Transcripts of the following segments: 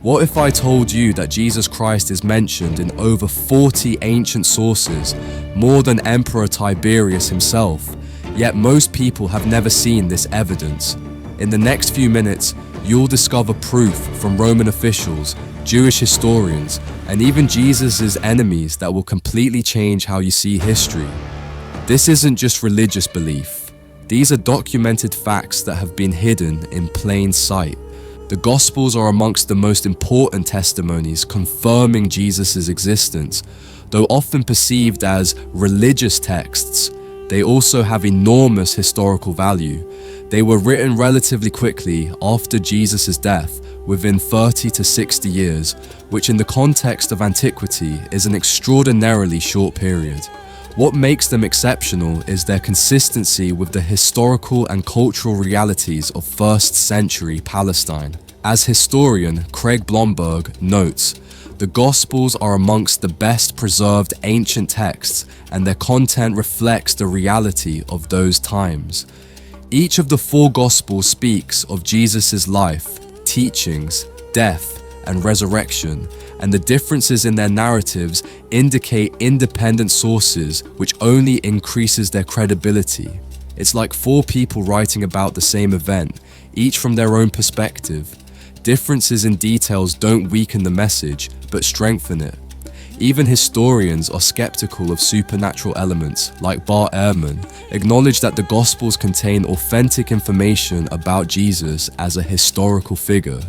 What if I told you that Jesus Christ is mentioned in over 40 ancient sources, more than Emperor Tiberius himself, yet most people have never seen this evidence? In the next few minutes, you'll discover proof from Roman officials, Jewish historians, and even Jesus' enemies that will completely change how you see history. This isn't just religious belief. These are documented facts that have been hidden in plain sight. The Gospels are amongst the most important testimonies confirming Jesus' existence. Though often perceived as religious texts, they also have enormous historical value. They were written relatively quickly after Jesus' death, within 30 to 60 years, which in the context of antiquity is an extraordinarily short period. What makes them exceptional is their consistency with the historical and cultural realities of 1st century Palestine. As historian Craig Blomberg notes, the Gospels are amongst the best preserved ancient texts, and their content reflects the reality of those times. Each of the 4 Gospels speaks of Jesus' life, teachings, death, and resurrection, and the differences in their narratives indicate independent sources, which only increases their credibility. It's like 4 people writing about the same event, each from their own perspective. Differences in details don't weaken the message, but strengthen it. Even historians are skeptical of supernatural elements, like Bart Ehrman, acknowledge that the Gospels contain authentic information about Jesus as a historical figure.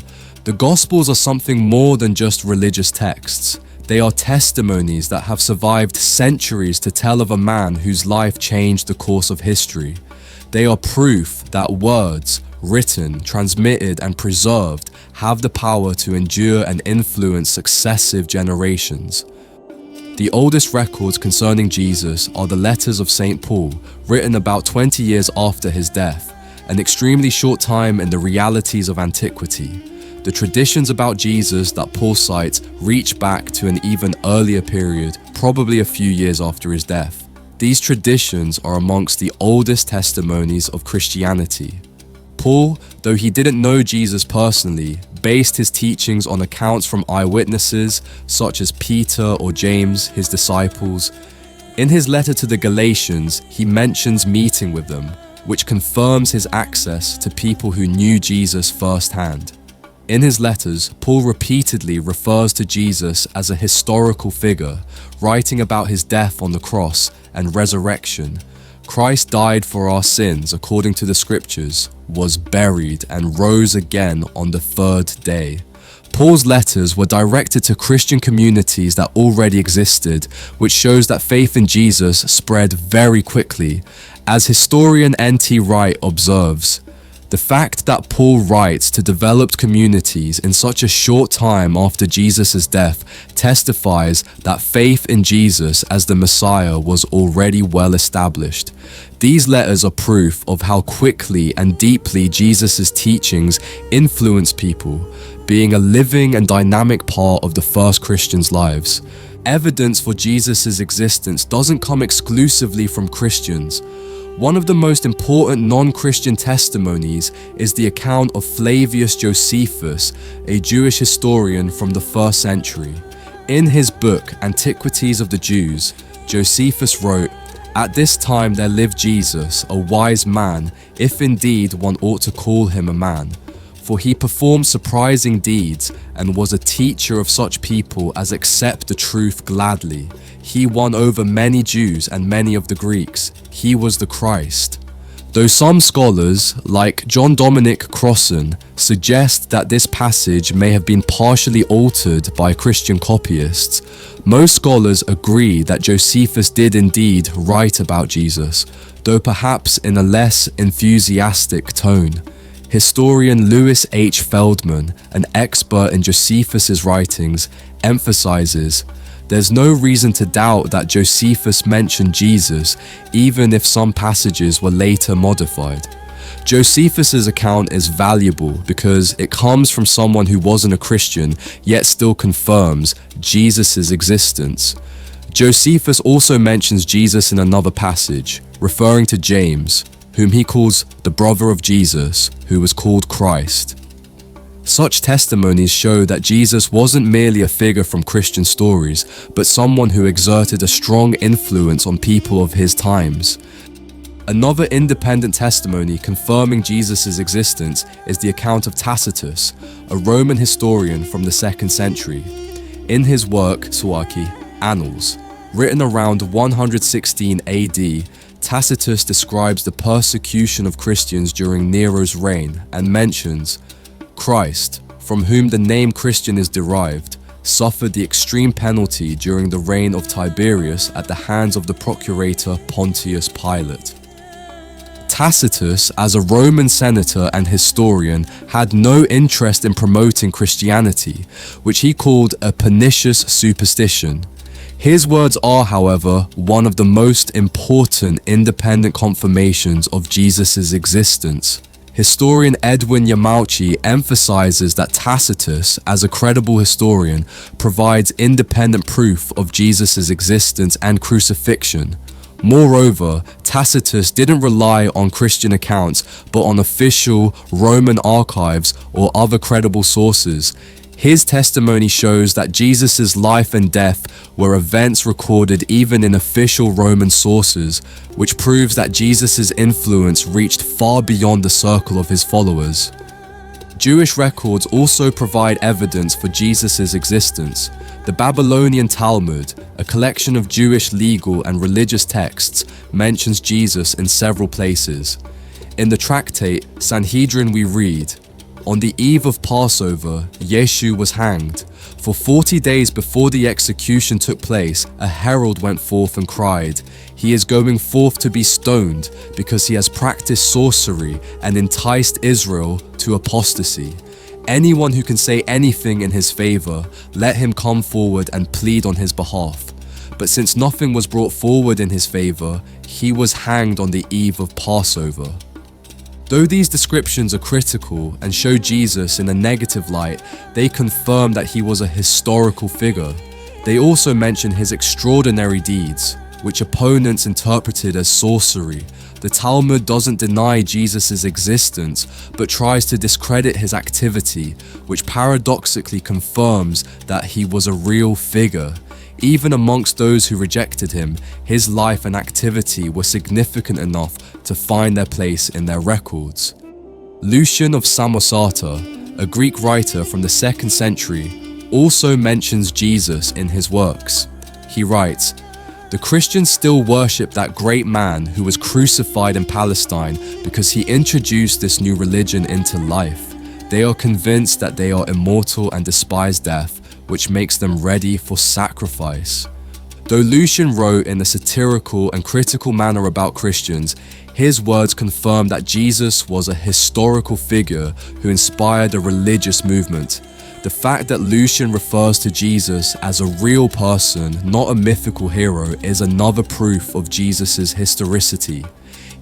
The Gospels are something more than just religious texts. They are testimonies that have survived centuries to tell of a man whose life changed the course of history. They are proof that words, written, transmitted, and preserved, have the power to endure and influence successive generations. The oldest records concerning Jesus are the letters of St. Paul, written about 20 years after his death, an extremely short time in the realities of antiquity. The traditions about Jesus that Paul cites reach back to an even earlier period, probably a few years after his death. These traditions are amongst the oldest testimonies of Christianity. Paul, though he didn't know Jesus personally, based his teachings on accounts from eyewitnesses such as Peter or James, his disciples. In his letter to the Galatians, he mentions meeting with them, which confirms his access to people who knew Jesus firsthand. In his letters, Paul repeatedly refers to Jesus as a historical figure, writing about his death on the cross and resurrection. Christ died for our sins according to the scriptures, was buried, and rose again on the 3rd day. Paul's letters were directed to Christian communities that already existed, which shows that faith in Jesus spread very quickly. As historian N.T. Wright observes, the fact that Paul writes to developed communities in such a short time after Jesus' death testifies that faith in Jesus as the Messiah was already well established. These letters are proof of how quickly and deeply Jesus' teachings influenced people, being a living and dynamic part of the first Christians' lives. Evidence for Jesus' existence doesn't come exclusively from Christians. One of the most important non-Christian testimonies is the account of Flavius Josephus, a Jewish historian from the 1st century. In his book, Antiquities of the Jews, Josephus wrote, "At this time there lived Jesus, a wise man, if indeed one ought to call him a man. For he performed surprising deeds and was a teacher of such people as accept the truth gladly. He won over many Jews and many of the Greeks. He was the Christ." Though some scholars, like John Dominic Crossan, suggest that this passage may have been partially altered by Christian copyists, most scholars agree that Josephus did indeed write about Jesus, though perhaps in a less enthusiastic tone. Historian Louis H. Feldman, an expert in Josephus' writings, emphasizes, "There's no reason to doubt that Josephus mentioned Jesus, even if some passages were later modified." Josephus' account is valuable because it comes from someone who wasn't a Christian, yet still confirms Jesus' existence. Josephus also mentions Jesus in another passage, referring to James, whom he calls the brother of Jesus, who was called Christ. Such testimonies show that Jesus wasn't merely a figure from Christian stories, but someone who exerted a strong influence on people of his times. Another independent testimony confirming Jesus' existence is the account of Tacitus, a Roman historian from the 2nd century. In his work, Suaki, Annals, written around 116 AD, Tacitus describes the persecution of Christians during Nero's reign and mentions, Christ, from whom the name Christian is derived, suffered the extreme penalty during the reign of Tiberius at the hands of the procurator Pontius Pilate. Tacitus, as a Roman senator and historian, had no interest in promoting Christianity, which he called a pernicious superstition. His words are, however, one of the most important independent confirmations of Jesus' existence. Historian Edwin Yamauchi emphasizes that Tacitus, as a credible historian, provides independent proof of Jesus' existence and crucifixion. Moreover, Tacitus didn't rely on Christian accounts, but on official Roman archives or other credible sources. His testimony shows that Jesus' life and death were events recorded even in official Roman sources, which proves that Jesus' influence reached far beyond the circle of his followers. Jewish records also provide evidence for Jesus' existence. The Babylonian Talmud, a collection of Jewish legal and religious texts, mentions Jesus in several places. In the tractate Sanhedrin we read, "On the eve of Passover, Yeshu was hanged. For 40 days before the execution took place, a herald went forth and cried, 'He is going forth to be stoned because he has practiced sorcery and enticed Israel to apostasy. Anyone who can say anything in his favor, let him come forward and plead on his behalf.' But since nothing was brought forward in his favor, he was hanged on the eve of Passover." Though these descriptions are critical and show Jesus in a negative light, they confirm that he was a historical figure. They also mention his extraordinary deeds, which opponents interpreted as sorcery. The Talmud doesn't deny Jesus' existence, but tries to discredit his activity, which paradoxically confirms that he was a real figure. Even amongst those who rejected him, his life and activity were significant enough to find their place in their records. Lucian of Samosata, a Greek writer from the 2nd century, also mentions Jesus in his works. He writes, "The Christians still worship that great man who was crucified in Palestine because he introduced this new religion into life. They are convinced that they are immortal and despise death, which makes them ready for sacrifice." Though Lucian wrote in a satirical and critical manner about Christians, his words confirm that Jesus was a historical figure who inspired a religious movement. The fact that Lucian refers to Jesus as a real person, not a mythical hero, is another proof of Jesus' historicity.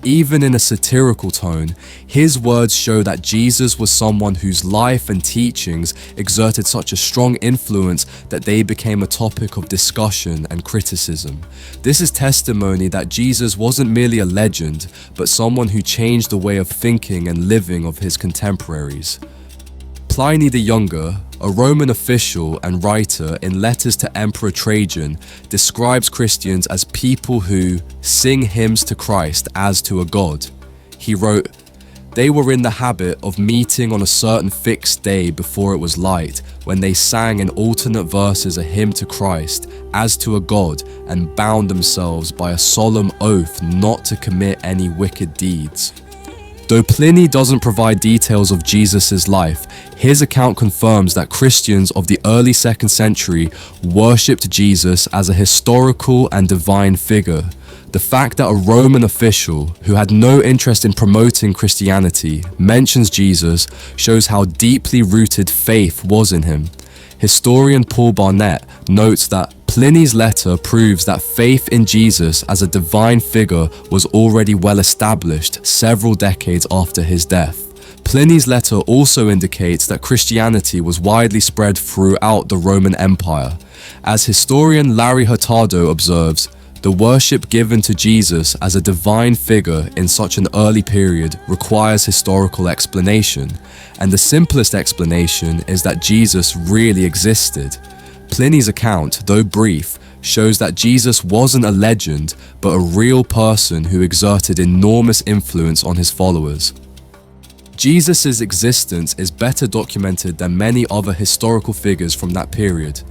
Even in a satirical tone, his words show that Jesus was someone whose life and teachings exerted such a strong influence that they became a topic of discussion and criticism. This is testimony that Jesus wasn't merely a legend, but someone who changed the way of thinking and living of his contemporaries. Pli the Younger, a Roman official and writer in letters to Emperor Trajan, describes Christians as people who sing hymns to Christ as to a god. He wrote, "They were in the habit of meeting on a certain fixed day before it was light, when they sang in alternate verses a hymn to Christ as to a god, and bound themselves by a solemn oath not to commit any wicked deeds." Though Pliny doesn't provide details of Jesus' life, his account confirms that Christians of the early 2nd century worshipped Jesus as a historical and divine figure. The fact that a Roman official, who had no interest in promoting Christianity, mentions Jesus shows how deeply rooted faith was in him. Historian Paul Barnett notes that Pliny's letter proves that faith in Jesus as a divine figure was already well established several decades after his death. Pliny's letter also indicates that Christianity was widely spread throughout the Roman Empire. As historian Larry Hurtado observes, The worship given to Jesus as a divine figure in such an early period requires historical explanation, and the simplest explanation is that Jesus really existed. Pliny's account, though brief, shows that Jesus wasn't a legend, but a real person who exerted enormous influence on his followers. Jesus' existence is better documented than many other historical figures from that period.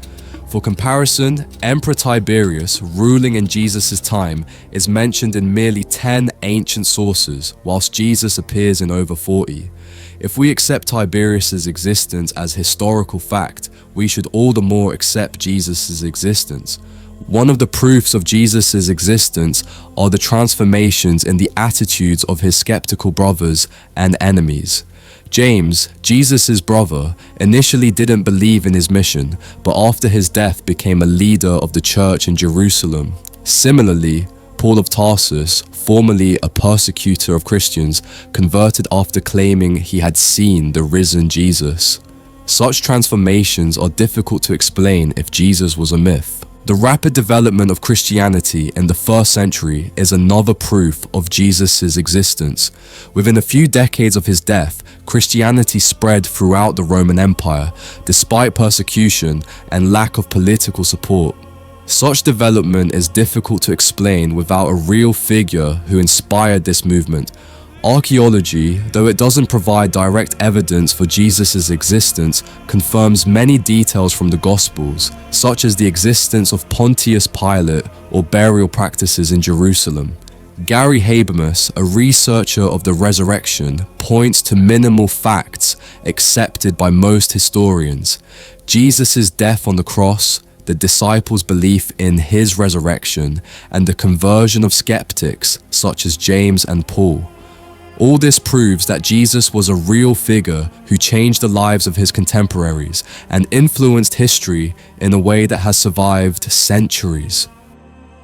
For comparison, Emperor Tiberius, ruling in Jesus' time, is mentioned in merely 10 ancient sources, whilst Jesus appears in over 40. If we accept Tiberius' existence as historical fact, we should all the more accept Jesus' existence. One of the proofs of Jesus' existence are the transformations in the attitudes of his skeptical brothers and enemies. James, Jesus' brother, initially didn't believe in his mission, but after his death became a leader of the church in Jerusalem. Similarly, Paul of Tarsus, formerly a persecutor of Christians, converted after claiming he had seen the risen Jesus. Such transformations are difficult to explain if Jesus was a myth. The rapid development of Christianity in the 1st century is another proof of Jesus' existence. Within a few decades of his death, Christianity spread throughout the Roman Empire, despite persecution and lack of political support. Such development is difficult to explain without a real figure who inspired this movement. Archeology, though it doesn't provide direct evidence for Jesus' existence, confirms many details from the Gospels, such as the existence of Pontius Pilate or burial practices in Jerusalem. Gary Habermas, a researcher of the resurrection, points to minimal facts accepted by most historians. Jesus' death on the cross, the disciples' belief in his resurrection, and the conversion of skeptics such as James and Paul. All this proves that Jesus was a real figure who changed the lives of his contemporaries and influenced history in a way that has survived centuries.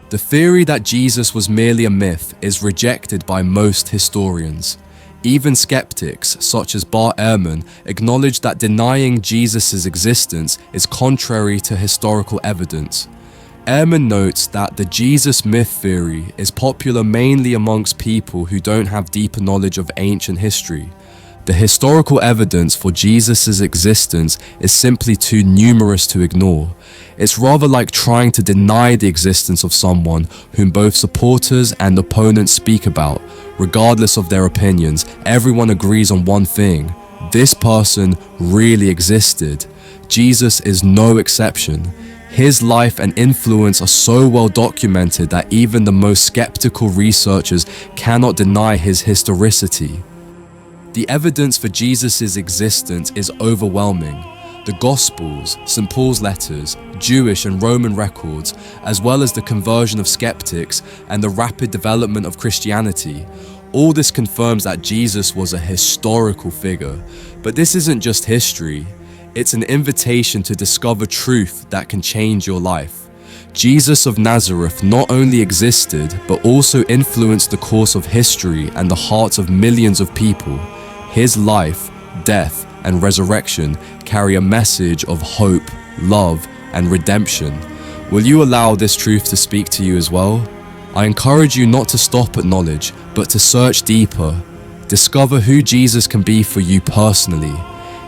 The theory that Jesus was merely a myth is rejected by most historians. Even skeptics, such as Bart Ehrman, acknowledge that denying Jesus' existence is contrary to historical evidence. Ehrman notes that the Jesus myth theory is popular mainly amongst people who don't have deeper knowledge of ancient history. The historical evidence for Jesus' existence is simply too numerous to ignore. It's rather like trying to deny the existence of someone whom both supporters and opponents speak about. Regardless of their opinions, everyone agrees on one thing: this person really existed. Jesus is no exception. His life and influence are so well documented that even the most skeptical researchers cannot deny his historicity. The evidence for Jesus' existence is overwhelming. The Gospels, St. Paul's letters, Jewish and Roman records, as well as the conversion of skeptics and the rapid development of Christianity, all this confirms that Jesus was a historical figure. But this isn't just history. It's an invitation to discover truth that can change your life. Jesus of Nazareth not only existed, but also influenced the course of history and the hearts of millions of people. His life, death, and resurrection carry a message of hope, love, and redemption. Will you allow this truth to speak to you as well? I encourage you not to stop at knowledge, but to search deeper. Discover who Jesus can be for you personally.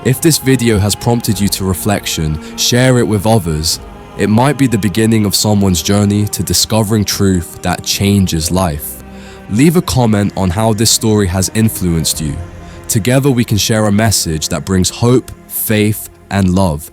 If this video has prompted you to reflection, share it with others. It might be the beginning of someone's journey to discovering truth that changes life. Leave a comment on how this story has influenced you. Together we can share a message that brings hope, faith, and love.